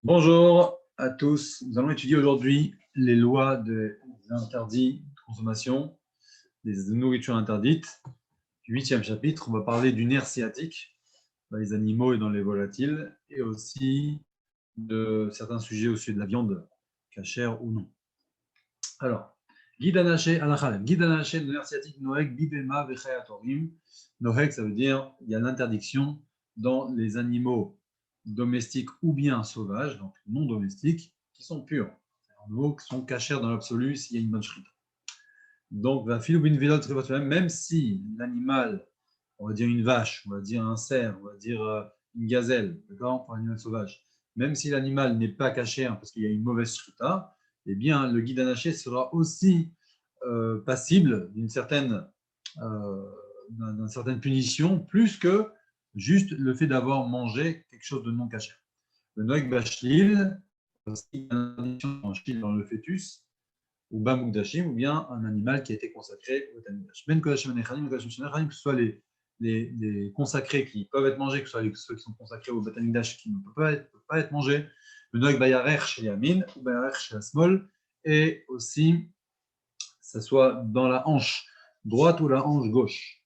Bonjour à tous. Nous allons étudier aujourd'hui les lois des interdits de consommation, des nourritures interdites. Du 8e chapitre, on va parler du nerf sciatique dans les animaux et dans les volatiles, et aussi de certains sujets au sujet de la viande, cachère ou non. Alors, guide anaché alachalem. Guide anaché, le nerf sciatique, noek, bibema, vechayatorim. Noek, ça veut dire il y a l'interdiction dans les animaux domestiques ou bien sauvages, donc non domestiques, qui sont purs. En gros, qui sont cachers dans l'absolu s'il y a une bonne shrita. Donc, même si l'animal, on va dire une vache, on va dire un cerf, on va dire une gazelle, d'accord, pour un animal sauvage, même si l'animal n'est pas caché parce qu'il y a une mauvaise shrita, eh bien, le guide anaché sera aussi passible d'une certaine punition, plus que juste le fait d'avoir mangé quelque chose de non caché. Le noek bachlil, c'est une interdiction dans le fœtus, ou bamukdashim, ou bien un animal qui a été consacré au Tamikdash. Ben kodashim anechanim, kodashim shenechanim, que ce soit les consacrés qui peuvent être mangés, que ce soit ceux qui sont consacrés au Batamikdash qui ne peuvent pas être mangés, le noek bayarer chez Yamin, ou bayarer chez la smol, et aussi ça soit dans la hanche droite ou la hanche gauche.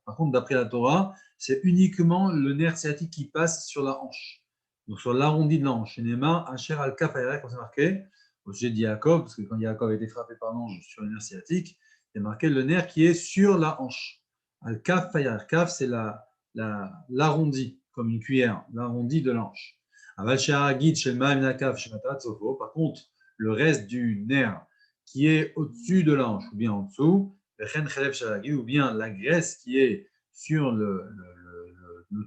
Par contre, d'après la Torah, c'est uniquement le nerf sciatique qui passe sur la hanche, donc sur l'arrondi de la hanche. Asher al kafayach, comme c'est marqué au sujet d'Yaakov, parce que quand Yaakov a été frappé par l'ange sur le nerf sciatique, il y a marqué le nerf qui est sur la hanche. Al kafayach, kaf, c'est l'arrondi, comme une cuillère, l'arrondi de la hanche. Par contre, le reste du nerf qui est au-dessus de la hanche ou bien en dessous, ou bien la graisse qui est sur le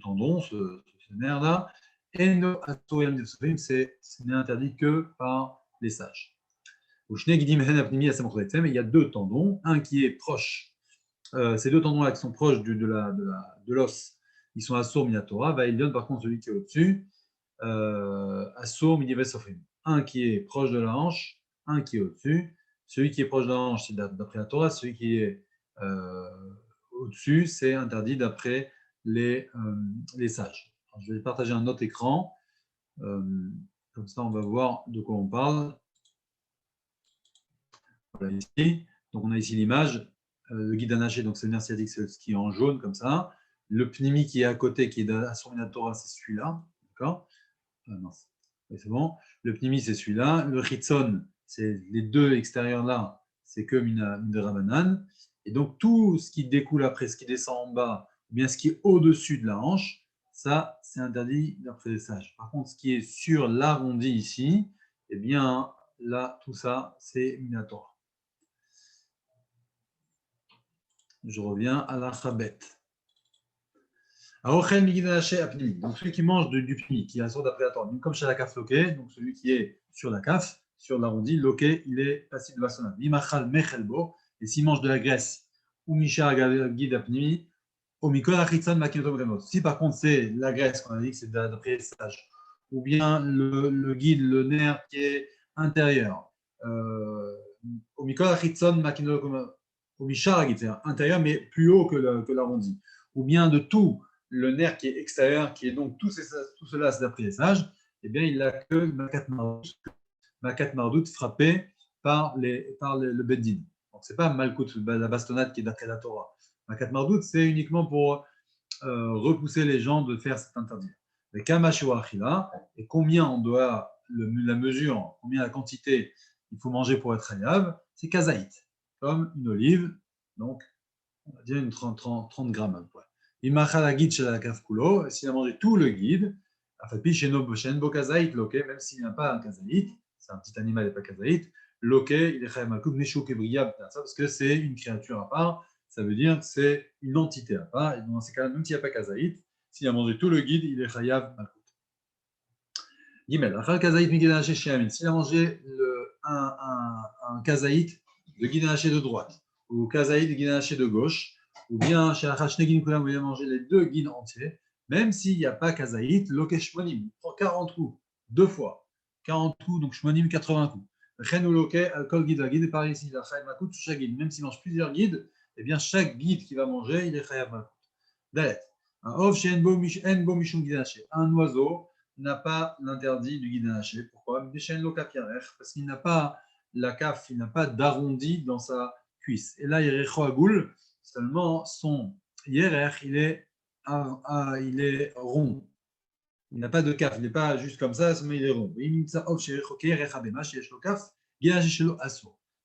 tendon, ce nerf-là, ce n'est interdit que par les sages. Il y a deux tendons, un qui est proche, ces deux tendons-là qui sont proches de l'os, ils sont assour minatora, va il donne par contre celui qui est au-dessus, assour minivesofrim. Un qui est proche de la hanche, un qui est au-dessus. Celui qui est proche de la hanche, c'est d'après la Torah. Celui qui est au-dessus, c'est interdit d'après les sages. Alors, je vais partager un autre écran. Comme ça, on va voir de quoi on parle. Voilà, ici. Donc, on a ici l'image. Le guide anaché, donc c'est le nerf sciatique, c'est ce qui est en jaune, comme ça. Le pnimi qui est à côté, qui est à Torah, c'est celui-là. D'accord. Non, c'est bon. Le pnimi, c'est celui-là. Le ritson, c'est les deux extérieurs là, c'est que mina rabanan. Et donc, tout ce qui découle après, ce qui descend en bas, ou bien ce qui est au-dessus de la hanche, ça, c'est interdit d'après les sages. Par contre, ce qui est sur l'arrondi ici, eh bien, là, tout ça, c'est minatora. Je reviens à la chabet. Donc, celui qui mange du pni, qui est un sort d'après la Torah, comme chez la kaf loqué, donc celui qui est sur la kaf, sur l'arrondi, loqué, il est passible de bastonade. Et s'il mange de la graisse, ou misha guide apni, si par contre c'est la graisse qu'on a dit que c'est d'après les sages, ou bien le guide, le nerf qui est intérieur, intérieur mais plus haut que l'arrondi, ou bien de tout le nerf qui est extérieur, qui est donc tout cela, c'est d'après les sages, eh bien, il n'a que Makat Mardout frappé par le Beddin. Donc, ce n'est pas Malkout, la bastonnade qui est d'après la Torah. Makat Mardout, c'est uniquement pour repousser les gens de faire cet interdit. Mais Kamashu Achila, et combien on doit, la mesure, combien la quantité il faut manger pour être hayav, c'est kazaït, comme une olive, donc on va dire une 30 grammes à peu près. S'il a mangé tout le guide, même s'il n'a pas un kazaït, c'est un petit animal et pas kazaït, il est parce que c'est une créature à part, ça veut dire que c'est une entité à part, et dans ces cas-là, même s'il n'y a pas kazaït, s'il a mangé tout le guide, il est chayav malkout. S'il a mangé un kazaït de guide de droite, ou kazaït de guide de gauche, ou bien chez Achashnegin Kulam, il a mangé les deux guides entiers, même s'il n'y a pas kazaït, loke shmonim, il prend 40 coups, deux fois, 40 coups, donc shmonim, 80 coups. Chen ou loke, alcool guide, la guide, et pareil ici, il a chayav malkout sur chaque guide, même s'il mange plusieurs guides, eh bien chaque guide qu'il va manger, il est chayav malkout. Dalet. Un oiseau n'a pas l'interdit du guide haché. Pourquoi? Parce qu'il n'a pas la caf, il n'a pas d'arrondi dans sa cuisse. Et là, seulement son yerer, il est rond. Il n'a pas de caf, il n'est pas juste comme ça, mais il est rond.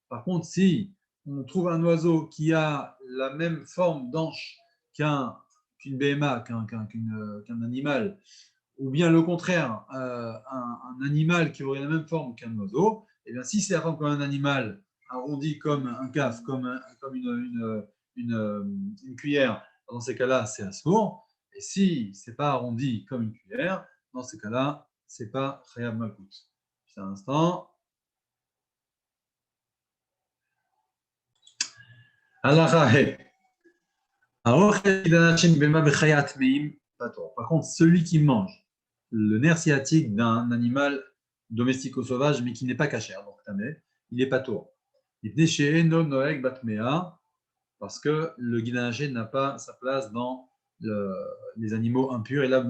Par contre, si on trouve un oiseau qui a la même forme d'anche qu'une BMA, qu'un animal, ou bien le contraire, un animal qui aurait la même forme qu'un oiseau, et bien si c'est la forme comme un animal, arrondi comme un caf, comme une cuillère, dans ces cas-là, c'est assourd. Et si ce n'est pas arrondi comme une cuillère, dans ces cas-là, ce n'est pas Khayab Malkout. C'est un instant. Par contre, celui qui mange le nerf sciatique d'un animal domestique ou sauvage, mais qui n'est pas cachère, donc tamé, il n'est pas tour. Parce que le guidanaché n'a pas sa place dans les animaux impurs. Et là,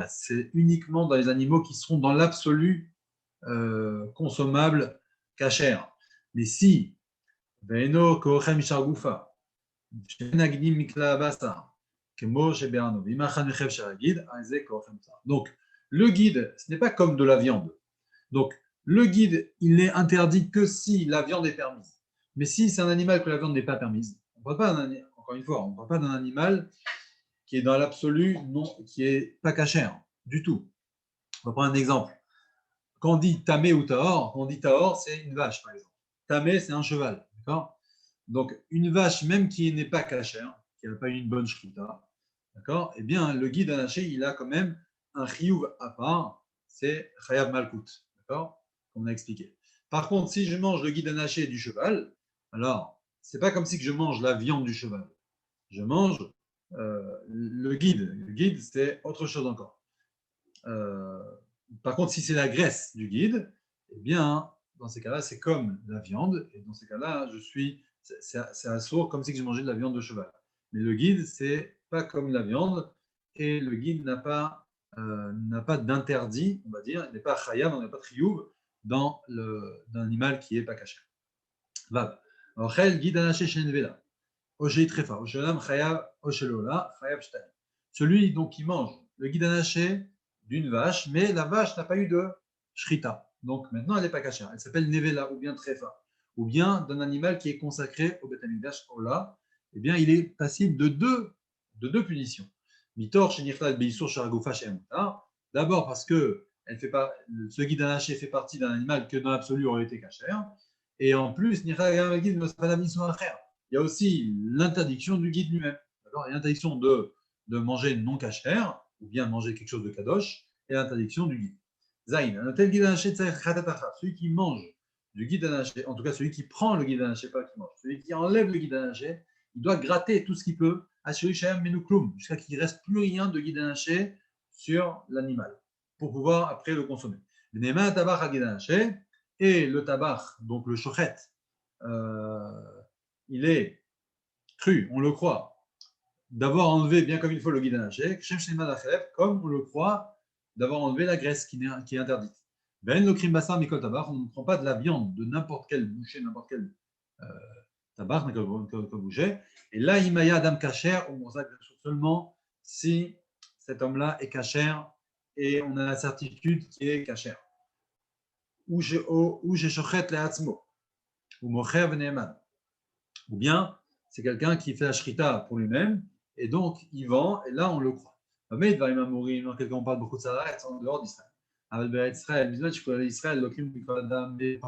c'est uniquement dans les animaux qui seront dans l'absolu consommables cachère. Mais si, donc, le guide, ce n'est pas comme de la viande. Donc, le guide, il n'est interdit que si la viande est permise. Mais si c'est un animal que la viande n'est pas permise, encore une fois, on ne parle pas d'un animal qui est dans l'absolu, qui n'est pas cachère du tout. On va prendre un exemple. Quand on dit tamé ou tahor, quand on dit tahor, c'est une vache, par exemple. Tamé, c'est un cheval. D'accord? Donc, une vache, même qui n'est pas cachère, qui n'a pas eu une bonne shrita, d'accord? Eh bien, le guide anaché, il a quand même un chiyuv à part, c'est chayav malkout, d'accord? Comme on a expliqué. Par contre, si je mange le guide anaché du cheval, alors, c'est pas comme si je mange la viande du cheval. Je mange le guide. Le guide, c'est autre chose encore. Par contre, si c'est la graisse du guide, eh bien, dans ces cas-là, c'est comme la viande. Et dans ces cas-là, c'est assourd comme si je mangeais de la viande de cheval. Mais le guide, c'est pas comme la viande. Et le guide n'a pas d'interdit, on va dire. Il n'est pas chayam, on n'a pas de chiyuv dans d'un animal qui n'est pas caché. Vav. Ochel guide anaché shenvela. Oshei trefa. Oshelam chayav oshelola chayav shtaim. Celui donc qui mange le guide anaché d'une vache, mais la vache n'a pas eu de shrita. Donc maintenant, elle n'est pas cachère. Elle s'appelle nevela ou bien trefa, ou bien d'un animal qui est consacré au Beth Amikdash Ola. Eh bien, il est passible de deux punitions. Mitor sheniflat beisur sharagufa she'emutar. D'abord parce que ce guide anaché fait partie d'un animal que dans l'absolu aurait été cachère. Et en plus, il y a aussi l'interdiction du guide lui-même. L'interdiction de manger non cachère, ou bien manger quelque chose de kadosh, et l'interdiction du guide. Zain, celui qui mange du guide anaché, en tout cas celui qui prend le guide anaché, pas qui mange, celui qui enlève le guide anaché, il doit gratter tout ce qu'il peut, jusqu'à qu'il ne reste plus rien de guide anaché sur l'animal, pour pouvoir après le consommer. Et le tabac, donc le shochet, il est cru, on le croit, d'avoir enlevé bien comme il faut le guide anaché, comme on le croit d'avoir enlevé la graisse qui est interdite. Ben le krim bassar mikol tabac, on ne prend pas de la viande de n'importe quel boucher, n'importe quel tabac, n'importe quel boucher. Et là, imaya adam kacher, on s'accorde seulement si cet homme-là est cachère et on a la certitude qu'il est cachère. Ou j'ai shochet le'atzmo, ou mocher v'ne'eman. Ou bien, c'est quelqu'un qui fait la shrita pour lui-même, et donc il vend, et là on le croit. Mais il va mourir, quelqu'un on parle beaucoup de ça, en dehors d'Israël. Par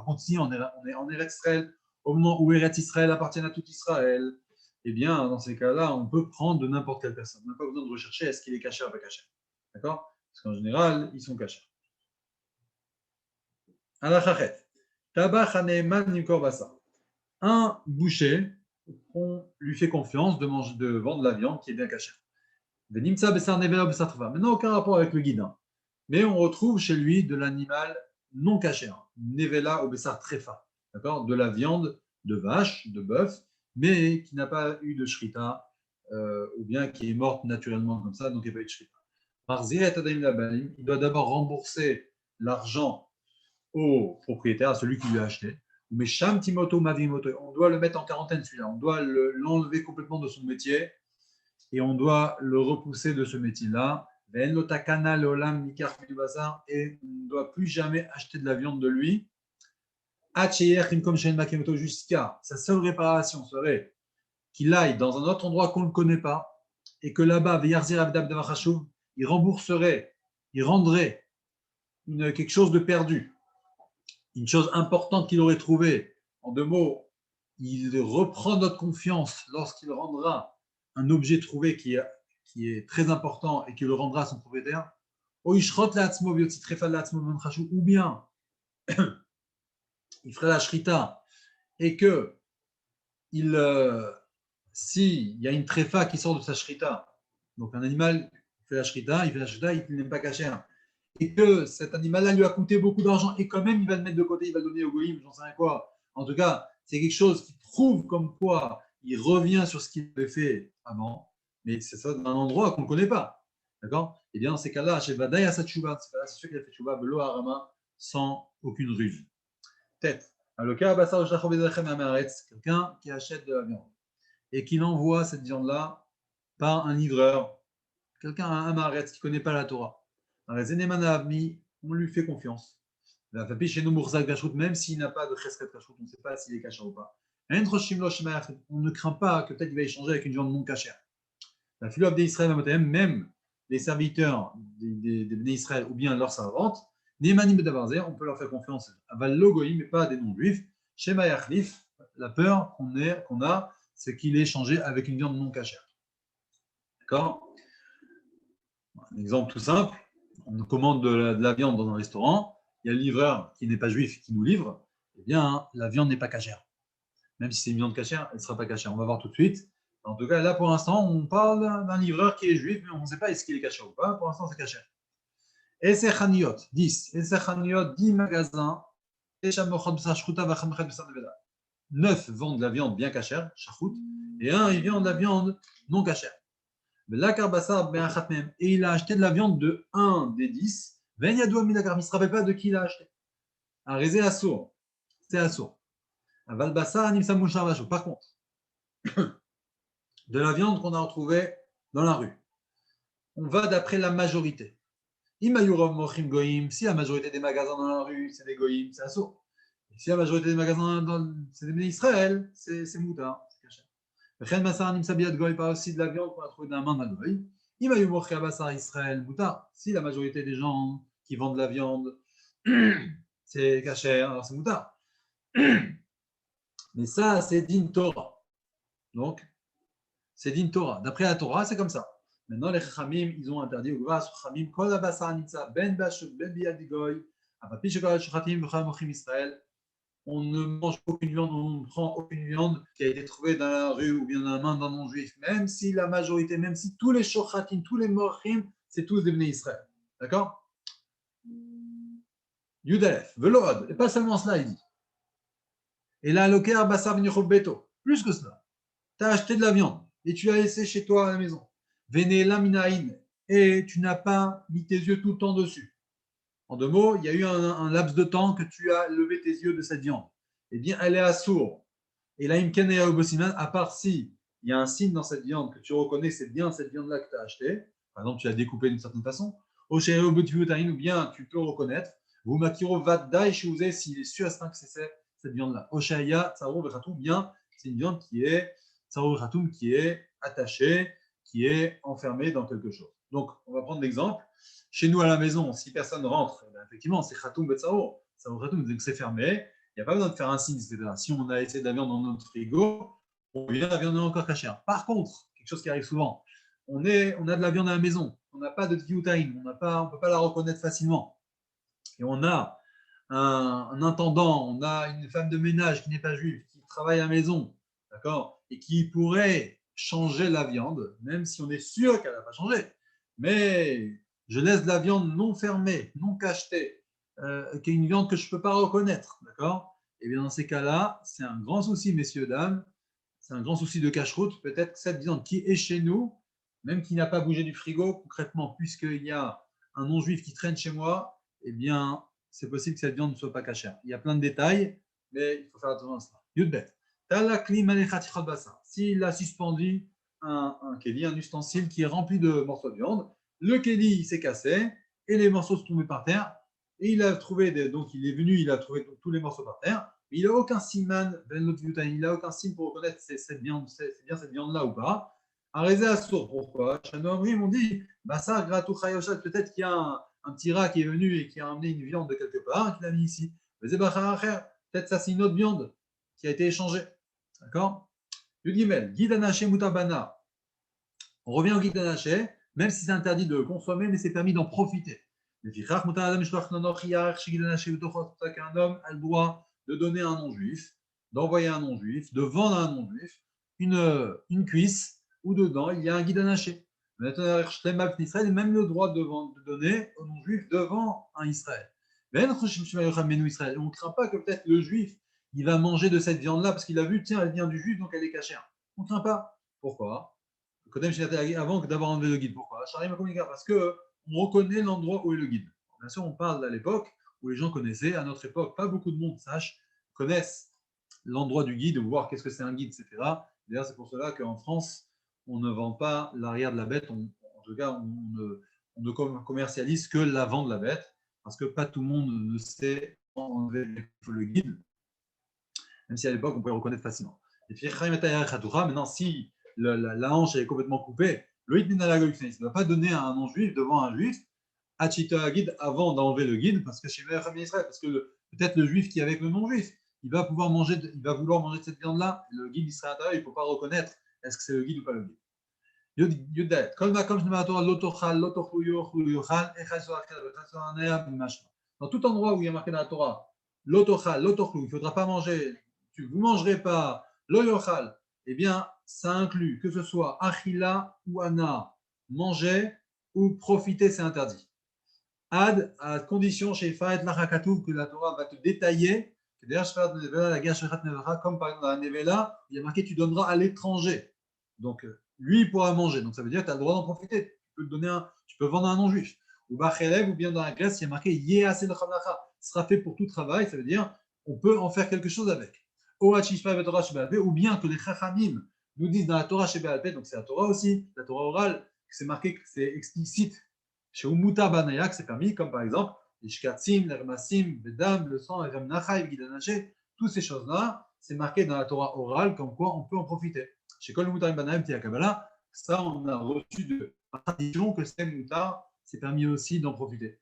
contre, si on est en Eretz Israël, au moment où Eretz Israël appartient à tout Israël, eh bien, dans ces cas-là, on peut prendre de n'importe quelle personne. On n'a pas besoin de rechercher est-ce qu'il est caché ou pas caché. D'accord? Parce qu'en général, ils sont cachés. Un boucher, on lui fait confiance de vendre la viande qui est bien cachée. Maintenant, aucun rapport avec le guide. Mais on retrouve chez lui de l'animal non caché. Nevela ou Bessar Trefa. D'accord? De la viande de vache, de bœuf, mais qui n'a pas eu de shrita ou bien qui est morte naturellement comme ça, donc il va être shrita. Il doit d'abord rembourser l'argent au propriétaire, à celui qui lui a acheté. Mais Sham Timoto Mavimoto, on doit le mettre en quarantaine celui-là, on doit l'enlever complètement de son métier et on doit le repousser de ce métier-là. Et on ne doit plus jamais acheter de la viande de lui. Jusqu'à sa seule réparation serait qu'il aille dans un autre endroit qu'on ne connaît pas et que là-bas, il rembourserait, il rendrait quelque chose de perdu, une chose importante qu'il aurait trouvée. En deux mots, il reprend notre confiance lorsqu'il rendra un objet trouvé qui est très important et qu'il le rendra à son propriétaire. Ou bien il ferait la shrita et que s'il y a une tréfa qui sort de sa shrita, donc un animal fait la shrita, il n'est pas caché, et que cet animal-là lui a coûté beaucoup d'argent et quand même il va le mettre de côté, il va le donner au goïm, j'en sais rien quoi. En tout cas, c'est quelque chose qui prouve comme quoi il revient sur ce qu'il avait fait avant, mais c'est ça dans un endroit qu'on ne connaît pas. D'accord? Et bien dans ces cas-là, chez Vadaï à Satchouba, c'est sûr qu'il a fait Tchouba, Belo Harama, sans aucune ruse. Tête. Le cas quelqu'un qui achète de la viande et qui envoie cette viande-là par un livreur, quelqu'un, un maretz qui ne connaît pas la Torah. On lui fait confiance. Même s'il n'a pas de chesed kashrut, on ne sait pas s'il est kasher ou pas. On ne craint pas que peut-être il va échanger avec une viande non cachère. La philosophe d'Israël, même les serviteurs des Bnei Israël ou bien leurs servantes, on peut leur faire confiance. Aval logoïm, mais pas des non-juifs. Shema yachlif, la peur qu'on a, c'est qu'il est échangé avec une viande non cachère. D'accord? Un exemple tout simple, on commande de la viande dans un restaurant, il y a le livreur qui n'est pas juif qui nous livre, eh bien, la viande n'est pas cachère. Même si c'est une viande cachère, elle ne sera pas cachère. On va voir tout de suite. En tout cas, là, pour l'instant, on parle d'un livreur qui est juif, mais on ne sait pas est-ce qu'il est cachère ou pas. Pour l'instant, c'est cachère. Eser Chaniot, 10. Eser Chaniot, 10 magasins. 9 vendent de la viande bien cachère, chachout, et un, ils vendent de la viande non cachère. Et il a acheté de la viande de 1 des 10. Il ne se rappelle pas de qui il a acheté. Un rézé assourd. C'est assourd. Par contre, de la viande qu'on a retrouvée dans la rue, on va d'après la majorité. Si la majorité des magasins dans la rue, c'est des goïms, c'est assourd. Si la majorité des magasins, c'est des Bnei Israël, c'est moutard, c'est caché. Pas aussi de la viande qu'on a trouvée d'un main d'un goï. Israël, moutard. Si la majorité des gens qui vendent de la viande, c'est caché, alors c'est moutard. Mais ça, c'est din Torah. Donc, c'est din Torah. D'après la Torah, c'est comme ça. Maintenant, les Chachamim, ils ont interdit au Gvas, Chachamim, Kol Abasar Nitza, Ben Bashut, Ben Biadigoy, Apapi Shekol Shuchatim, V'chal Mochim Israël. On ne mange aucune viande, on ne prend aucune viande qui a été trouvée dans la rue ou bien dans la main d'un non-juif, même si la majorité, même si tous les shochatim, tous les mochim, c'est tous des Bnei Israël. D'accord? Yudalef, Velod, et pas seulement cela, il dit. Et là, Loker Bassar Benichov Beto, plus que cela. Tu as acheté de la viande et tu l'as laissé chez toi à la maison. Vene Laminaïn, et tu n'as pas mis tes yeux tout le temps dessus. En deux mots, il y a eu un laps de temps que tu as levé tes yeux de cette viande. Eh bien, elle est assourde. Et là, à part si il y a un signe dans cette viande que tu reconnais, c'est bien cette viande-là que tu as achetée. Par exemple, tu l'as découpée d'une certaine façon. Ou bien tu peux reconnaître. Vous makiro vadai shouze s'il est sûr à que c'est cette viande-là. Oshaya tsaro vechatou, bien c'est une viande qui est tsaro vechatou, qui est attachée, qui est enfermée dans quelque chose. Donc, on va prendre l'exemple. Chez nous à la maison, si personne rentre, effectivement, c'est khatoum betsao, donc c'est fermé. Il n'y a pas besoin de faire un signe, etc. Si on a laissé de la viande dans notre frigo, on vient la viande est encore cachère. Par contre, quelque chose qui arrive souvent, on a de la viande à la maison, on n'a pas de tviutaïm, on ne peut pas la reconnaître facilement. Et on a un intendant, on a une femme de ménage qui n'est pas juive, qui travaille à la maison, d'accord, et qui pourrait changer la viande, même si on est sûr qu'elle n'a pas changé. Mais je laisse de la viande non fermée, non cachetée, qui est une viande que je ne peux pas reconnaître, d'accord? Et bien dans ces cas-là, c'est un grand souci, messieurs, dames. c'est un grand souci de cache-route. Peut-être que cette viande qui est chez nous, même qui n'a pas bougé du frigo, concrètement, puisqu'il y a un non-juif qui traîne chez moi, eh bien, c'est possible que cette viande ne soit pas cachère. Il y a plein de détails, mais il faut faire attention à cela. Yudbet. S'il a suspendu un kéli, un ustensile qui est rempli de morceaux de viande, le kéli s'est cassé et les morceaux sont tombés par terre. Et il a trouvé, donc il est venu, il a trouvé tous les morceaux par terre. Mais il n'a aucun siman, il n'a aucun signe pour reconnaître c'est bien cette viande-là ou pas. Arrêté à sourd, pourquoi Chanoamri m'ont dit, bah ça, gratou chayoshat, peut-être qu'il y a un petit rat qui est venu et qui a emmené une viande de quelque part et qui l'a mis ici. Peut-être ça, c'est une autre viande qui a été échangée. D'accord Yud Gimel, guide anaché mutabana. On revient au guide anaché, même si c'est interdit de consommer, mais c'est permis d'en profiter. Qu'un homme a le droit de donner à un non-juif, d'envoyer à un non-juif, de vendre à un non-juif une cuisse où dedans il y a un guide anaché. Maintenant, Israël a même le droit de donner au non-juif devant un Israël. On ne craint pas que peut-être le juif il va manger de cette viande-là parce qu'il a vu, tiens, elle vient du juif, donc elle est cachère. On ne craint pas. Pourquoi avant d'avoir enlevé le guide. Pourquoi parce qu'on reconnaît l'endroit où est le guide. Bien sûr, on parle à l'époque où les gens connaissaient. À notre époque, pas beaucoup de monde connaissent l'endroit du guide, ou voir qu'est-ce que c'est un guide, etc. D'ailleurs, c'est pour cela qu'en France, on ne vend pas l'arrière de la bête. En tout cas, on ne commercialise que l'avant de la bête, parce que pas tout le monde ne sait enlever le guide, même si à l'époque, on pouvait le reconnaître facilement. Et puis, maintenant, si la hanche est complètement coupée, il ne va pas donner à un non-juif devant un juif Achita guide avant d'enlever le guide, parce que chez Israël, parce que peut-être le juif qui est avec le non-juif, il va vouloir manger de cette viande-là, le guide il sera à l'intérieur, il ne faut pas reconnaître est-ce que c'est le guide ou pas le guide. Dans tout endroit où il y a marqué dans la Torah, l'otochal, l'otochlu, il ne faudra pas manger, vous ne mangerez pas, l'oyochal, eh bien, ça inclut que ce soit achila ou ana, manger ou profiter, c'est interdit. Ad, à condition chez Faet Lachakatou que la Torah va te détailler, comme par exemple dans la Nevela, il y a marqué tu donneras à l'étranger. Donc, lui, il pourra manger. Donc, ça veut dire que tu as le droit d'en profiter. Tu peux vendre à un non-juif. Ou Bachelev, ou bien dans la Grèce, il y a marqué Yéase de Chamlacha. Ce sera fait pour tout travail. Ça veut dire on peut en faire quelque chose avec. Ou bien que les Chachamim nous disent dans la Torah chez Béalpé, donc c'est la Torah aussi, la Torah orale, c'est marqué que c'est explicite. Chez Umuta Banayak, c'est permis, comme par exemple les shkatsim, les remassim, le dam, le sang, les remnacha, le guidanaché, toutes ces choses-là, c'est marqué dans la Torah orale, comme quoi on peut en profiter. Chez Kol Mutar Banayam, Tia Kabbalah, ça, on a reçu de tradition que c'est Mutar, c'est permis aussi d'en profiter.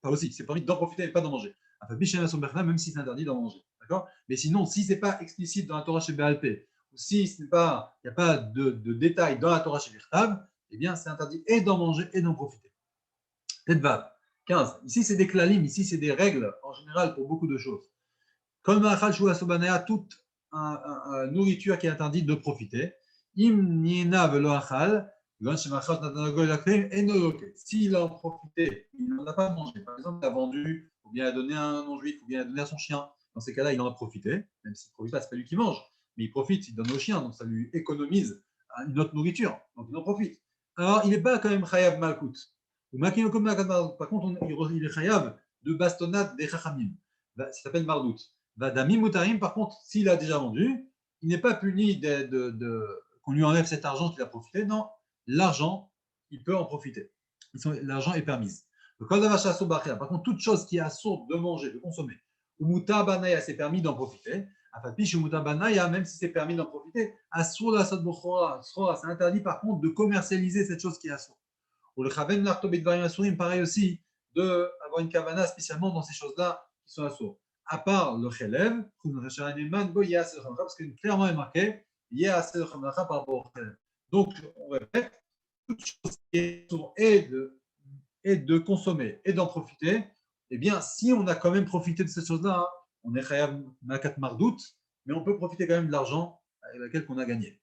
Pas aussi, c'est permis d'en profiter et pas d'en manger. Même si c'est interdit d'en manger. D'accord. Mais sinon, si ce n'est pas explicite dans la Torah chez Béalpé, ou si il n'y a pas de détails dans la Torah chez Virtav, eh bien, c'est interdit et d'en manger et d'en profiter. Tetvav, 15. Ici, c'est des klalim, ici, c'est des règles en général pour beaucoup de choses. Kol ma'achal shu asobanea, toute nourriture qui est interdite de profiter. Im niena velo achal, s'il a en profité, il n'en a pas mangé. Par exemple, il a vendu, ou bien il a donné à un non-juif, ou bien il a donné à son chien. Dans ces cas-là, il en a profité, même s'il ne profite pas, ce n'est pas lui qui mange, mais il profite, il donne au chien, donc ça lui économise une autre nourriture, donc il en profite. Alors, il n'est pas quand même chayav malkout. Par contre, il est chayav de bastonnade des chachamim. Ça s'appelle mardout. Vadami mutarim, par contre, s'il a déjà vendu, il n'est pas puni qu'on lui enlève cet argent qu'il a profité. Non, l'argent, il peut en profiter. L'argent est permis. Par contre, toute chose qui est assourde de manger, de consommer, ou mutabanaya, c'est permis d'en profiter. Même si c'est permis d'en profiter, c'est interdit par contre de commercialiser cette chose qui est assourde. Ou le chaven l'artobit pareil aussi, d'avoir une kavana spécialement dans ces choses-là qui sont assourdes. À part le chelev, parce que clairement est marqué, par rapport au chelev. Donc, on répète, toute chose qui est assourde et de consommer et d'en profiter, eh bien, si on a quand même profité de cette chose-là, on est chayav makat mardout, mais on peut profiter quand même de l'argent avec lequel on a gagné.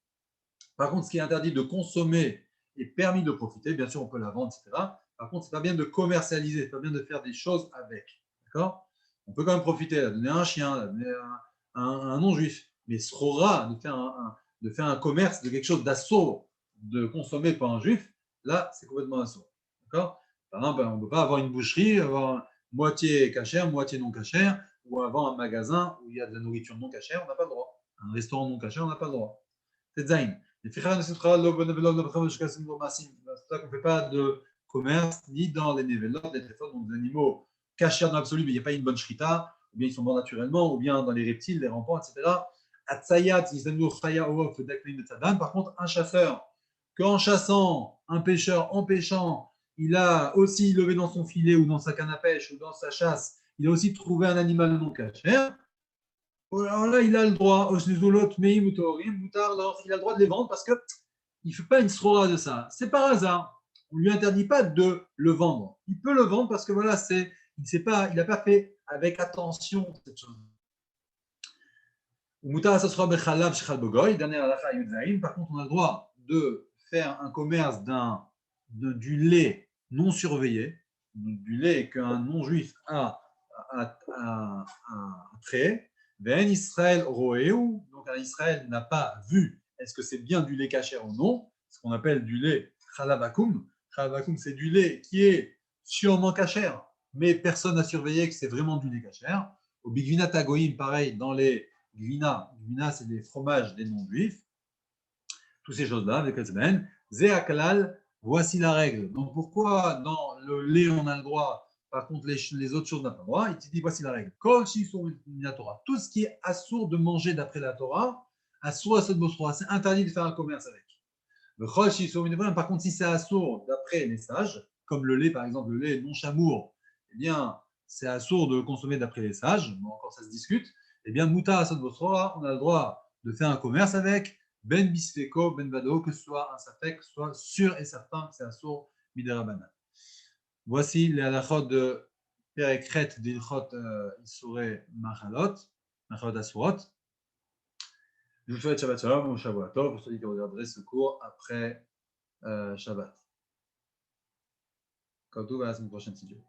Par contre, ce qui est interdit de consommer est permis de profiter. Bien sûr, on peut la vendre, etc. Par contre, c'est pas bien de commercialiser, c'est pas bien de faire des choses avec. D'accord. On peut quand même profiter, donner un chien, donner un non-juif. Mais srora, de faire de faire un commerce de quelque chose d'assaut de consommer par un juif, là, c'est complètement assaut. D'accord? Par exemple, on ne peut pas avoir une boucherie, avoir moitié cachère, moitié non cachère, ou avoir un magasin où il y a de la nourriture non cachère, on n'a pas le droit. Un restaurant non cachère, on n'a pas le droit. C'est Zayn. C'est pour ça qu'on ne fait pas de commerce ni dans les névélotes, les téléphones, donc des animaux cachés dans l'absolu, mais il n'y a pas une bonne shrita, ou bien ils sont morts naturellement, ou bien dans les reptiles, les rampants, etc. Par contre, un chasseur, qu'en chassant, un pêcheur, en pêchant, il a aussi levé dans son filet ou dans sa canne à pêche ou dans sa chasse, il a aussi trouvé un animal non cachère. Alors là, il a le droit, il a le droit de les vendre parce qu'il ne fait pas une srora de ça. C'est par hasard. On ne lui interdit pas de le vendre. Il peut le vendre parce que voilà, il n'a pas fait avec attention cette chose. Par contre, on a le droit de faire un commerce du lait non surveillé, du lait qu'un non-juif a créé. Israël roéou, donc Israël n'a pas vu est-ce que c'est bien du lait cachère ou non, ce qu'on appelle du lait chalavakum. Chalavakum, c'est du lait qui est sûrement cachère, mais personne n'a surveillé que c'est vraiment du lait cachère. Au Bigvina Tagoïm, pareil, dans les Gvina, c'est des fromages des non-juifs, toutes ces choses-là, avec Ezben. Zéaklal, voici la règle. Donc pourquoi dans le lait on a le droit, par contre les autres choses on n'a pas le droit? Il te dit voici la règle. Kol Shishur Mina Torah. Tout ce qui est assourd de manger d'après la Torah, assourd à cette bosra, c'est interdit de faire un commerce avec. Le Kol Shishur Mina Torah, par contre, si c'est assourd d'après les sages, comme le lait par exemple, le lait non chamour, eh bien c'est assourd de consommer d'après les sages, bon, encore ça se discute. Eh bien, Mouta à cette bosra, on a le droit de faire un commerce avec. Ben bisfeko, ben vado, que ce soit un safek, soit sûr et certain que c'est un sourd miderabanan. Voici les halachot de Perekret d'Ilchot Issouré Machalot, Machalot Asurot. Je vous souhaite Shabbat Shalom ou Shabbat Tov pour ceux qui regarderaient ce cours après Shabbat. Comme tout, à la semaine prochaine si Dieu.